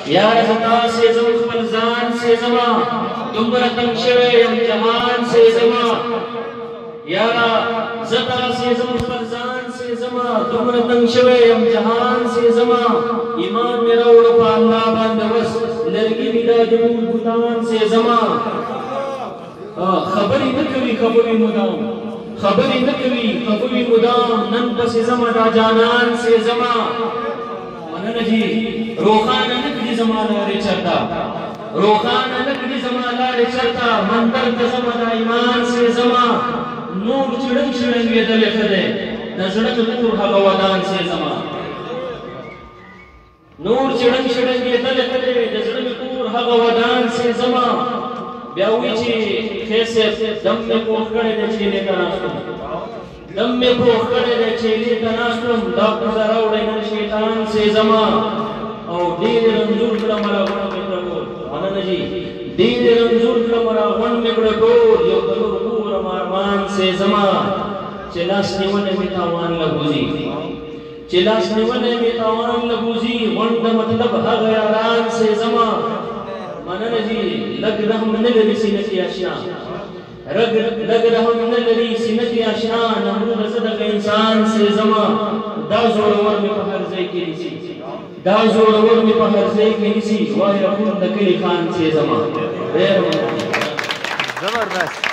یا رضا سے زم خپلزان سے زما دمبر تنگ شوے یم جہان سے زما یا زتا سے زم خپلزان سے زما دمبر تنگ شوے یم جہان سے زما ایمان میرا اوڑ پا اللہ باندوس لرگی میرا جمود بھتان سے زما خبری نکوی خبری مدام خبری نکوی خبری مدام نن پس زما دا جانان سے زما منن جی روخانہ نکلی زمانہ رے چرتا روخانہ نکلی زمانہ رے چرتا مندر تزمہ دا ایمان سے زما نور چڑن چڑن یہ دل خدے نزڑک نور حقوادان سے زما نور چڑن چڑن یہ دل خدے نزڑک نور حقوادان سے زما بیاوی چی خیسے دم میں پوخ کڑے دے چیلے کا ناشتم دم میں پوخ کڑے دے چیلے کا ناشتم ڈاکٹر زراؤڑے نن شیطان سے زما او دیر رنزور کڑا مرا ون میں کڑکول منن جی دیر رنزور کڑا مرا ون میں کڑکول یو دلور پور مارمان سے زما چلاس نیونے میں تاوان لگوزی چلاس نیونے میں تاوان لگوزی ون دا مطلب حق یاران سے زما منن جی لگ رحم نلری سینتی اشنا لگ رحم نلری سینتی اشنا نمرود صدق انسان سے زما دا زورور میں پہر زی کی نسی دا زورور میں پہر زی کی نسی واہی رحم دکلی خان سے زما زبردست